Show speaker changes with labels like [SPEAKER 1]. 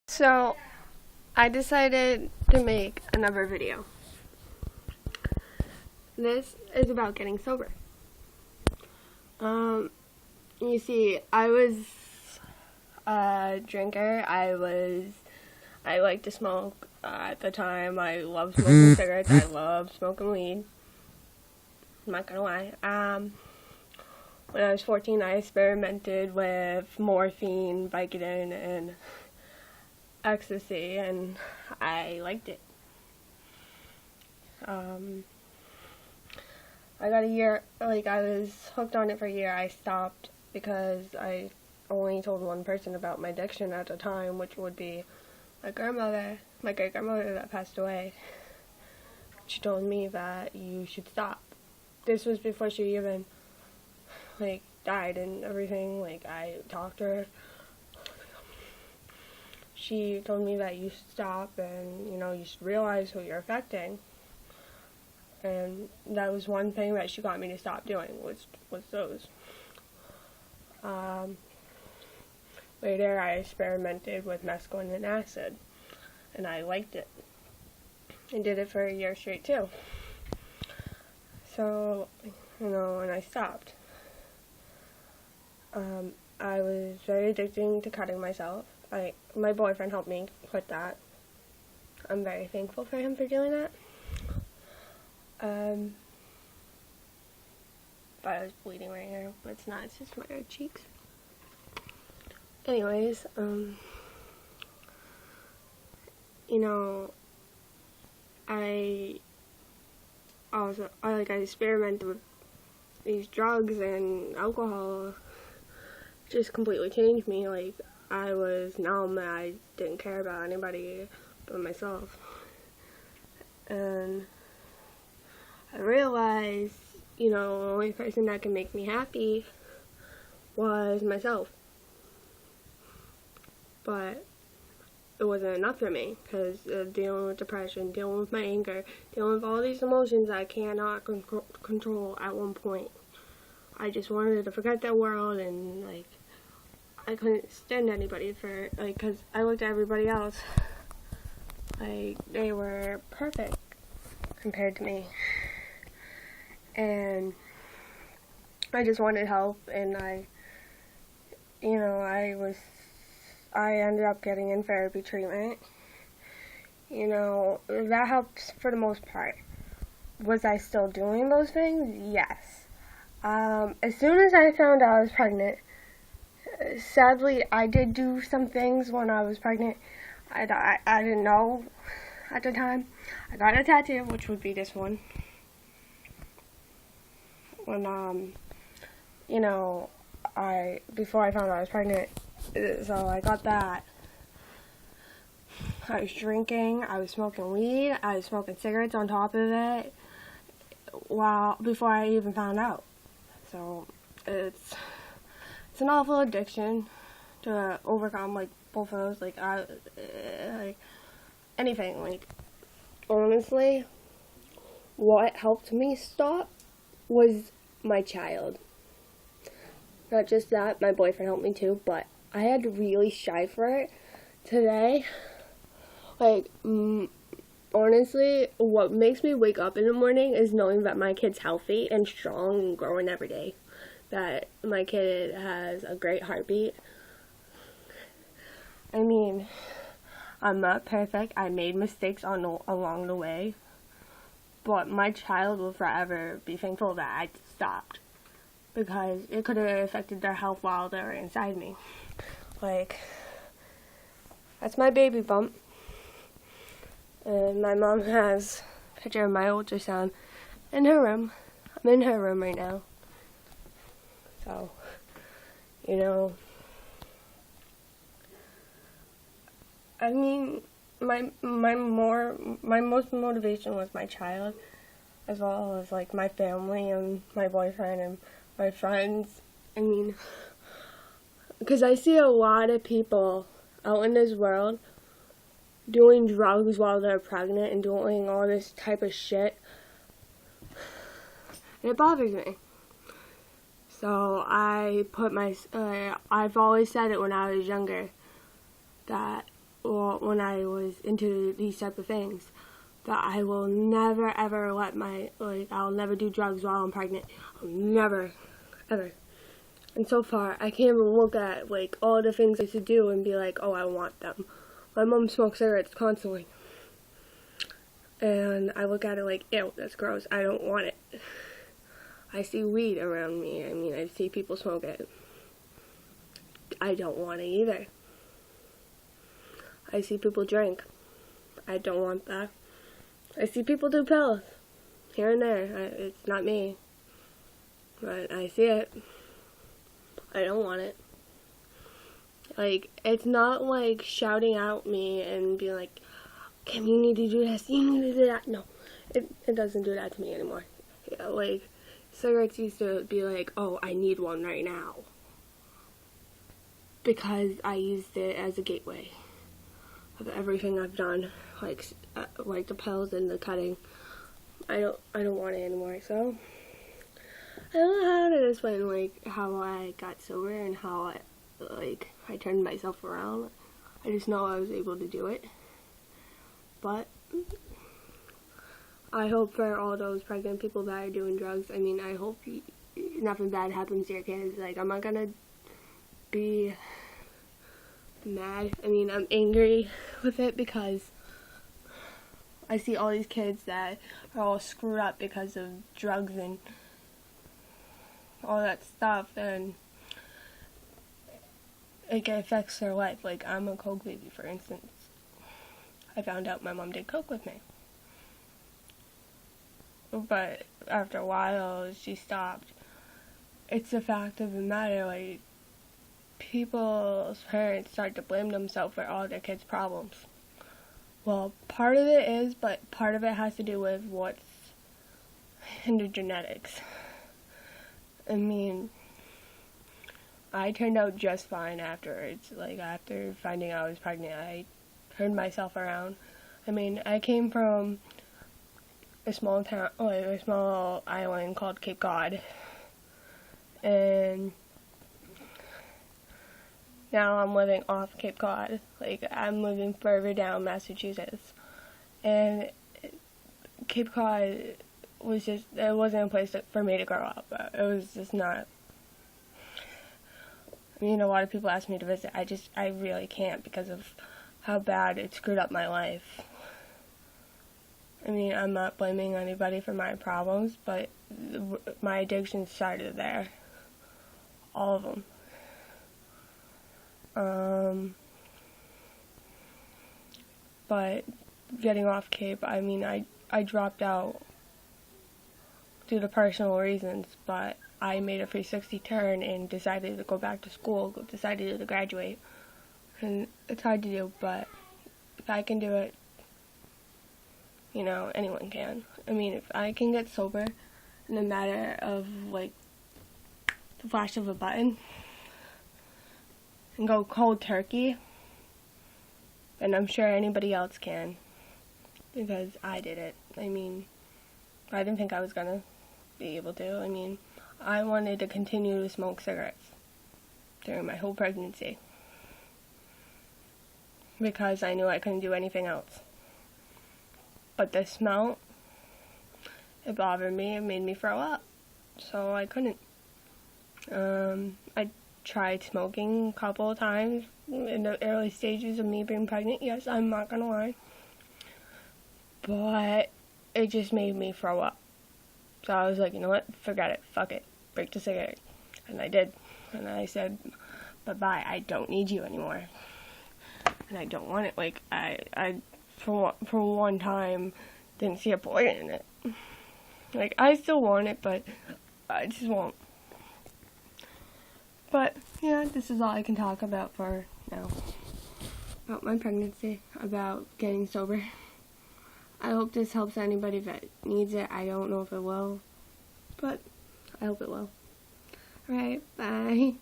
[SPEAKER 1] So, I decided to make another video. This is about getting sober. You see, I was a drinker. I liked to smoke. At the time, I loved smoking cigarettes. I loved smoking weed. I'm not gonna lie. When I was 14, I experimented with morphine, Vicodin, and ecstasy, and I liked it. I got a year, I was hooked on it for a year. I stopped because I only told one person about my addiction at the time, which would be my grandmother, my great-grandmother that passed away. She told me that you should stop. This was before she even, died and everything. I talked to her. She told me that you should stop and, you should realize who you're affecting. And that was one thing that she got me to stop doing, was those. Later, I experimented with mescaline and acid, and I liked it. And did it for a year straight, too. So, and I stopped. I was very addicted to cutting myself. My boyfriend helped me quit that. I'm very thankful for him for doing that. But I was bleeding right here, but it's not, it's just my red cheeks. Anyways, I experimented with these drugs, and alcohol just completely changed me. I was numb, and I didn't care about anybody but myself. And I realized, the only person that can make me happy was myself. But it wasn't enough for me, because dealing with depression, dealing with my anger, dealing with all these emotions I cannot control at one point. I just wanted to forget that world, and I couldn't stand anybody because I looked at everybody else. They were perfect compared to me. And I just wanted help, and I ended up getting in therapy treatment. That helped for the most part. Was I still doing those things? Yes. As soon as I found out I was pregnant, sadly, I did do some things when I was pregnant. I didn't know at the time. I got a tattoo, which would be this one. When, before I found out I was pregnant, so I got that. I was drinking, I was smoking weed, I was smoking cigarettes on top of it, before I even found out. So, it's an awful addiction to overcome, both of those, anything, honestly, what helped me stop was my child. Not just that, my boyfriend helped me too, but I had to really strive for it. Today, honestly, what makes me wake up in the morning is knowing that my kid's healthy and strong and growing every day. That my kid has a great heartbeat. I'm not perfect. I made mistakes along the way. But my child will forever be thankful that I stopped, because it could have affected their health while they were inside me. That's my baby bump. And my mom has a picture of my ultrasound in her room. I'm in her room right now. So, my most motivation was my child, as well as my family and my boyfriend and my friends. Because I see a lot of people out in this world doing drugs while they're pregnant and doing all this type of shit, and it bothers me. So I've always said it when I was younger, that, when I was into these type of things, that I will never ever let I'll never do drugs while I'm pregnant. I'll never, ever. And so far, I can't even look at all the things I used to do and be like, oh, I want them. My mom smokes cigarettes constantly. And I look at it like, ew, that's gross. I don't want it. I see weed around me. I mean, I see people smoke it. I don't want it either. I see people drink. I don't want that. I see people do pills. Here and there. It's not me. But I see it. I don't want it. It's not like shouting at me and being like, Kim, you need to do this, you need to do that. No, it doesn't do that to me anymore. Yeah, cigarettes used to be like, oh, I need one right now. Because I used it as a gateway of everything I've done, like the pills and the cutting. I don't want it anymore, so I don't know how to explain how I got sober and how I turned myself around. I just know I was able to do it. But I hope for all those pregnant people that are doing drugs, I mean, I hope nothing bad happens to your kids. I'm not gonna be mad. I mean, I'm angry with it because I see all these kids that are all screwed up because of drugs and all that stuff, and it affects their life. I'm a coke baby, for instance. I found out my mom did coke with me. But after a while, she stopped. It's the fact of the matter, people's parents start to blame themselves for all their kids' problems. Well, part of it is, but part of it has to do with what's in the genetics. I mean, I turned out just fine afterwards. After finding out I was pregnant, I turned myself around. I mean, I came from a small town, a small island called Cape Cod, and now I'm living off Cape Cod. I'm living further down Massachusetts, and Cape Cod was just, it wasn't a place for me to grow up. It was just not. I mean, a lot of people ask me to visit. I really can't because of how bad it screwed up my life. I mean, I'm not blaming anybody for my problems, but my addiction started there. All of them. But getting off Cape, I mean, I dropped out due to personal reasons, but I made a 360 turn and decided to go back to school, decided to graduate. And it's hard to do, but if I can do it, anyone can. I mean, if I can get sober in a matter of, the flash of a button and go cold turkey, then I'm sure anybody else can, because I did it. I mean, I didn't think I was gonna be able to. I mean, I wanted to continue to smoke cigarettes during my whole pregnancy because I knew I couldn't do anything else. But the smell, it bothered me. It made me throw up, so I couldn't. I tried smoking a couple of times in the early stages of me being pregnant. Yes, I'm not gonna lie, but it just made me throw up. So I was like, you know what? Forget it. Fuck it. Break the cigarette. And I did. And I said, bye-bye. I don't need you anymore. And I don't want it. I for one time, didn't see a point in it. I still want it, but I just won't. But, yeah, this is all I can talk about for now. About my pregnancy, about getting sober. I hope this helps anybody that needs it. I don't know if it will, but I hope it will. Alright, bye.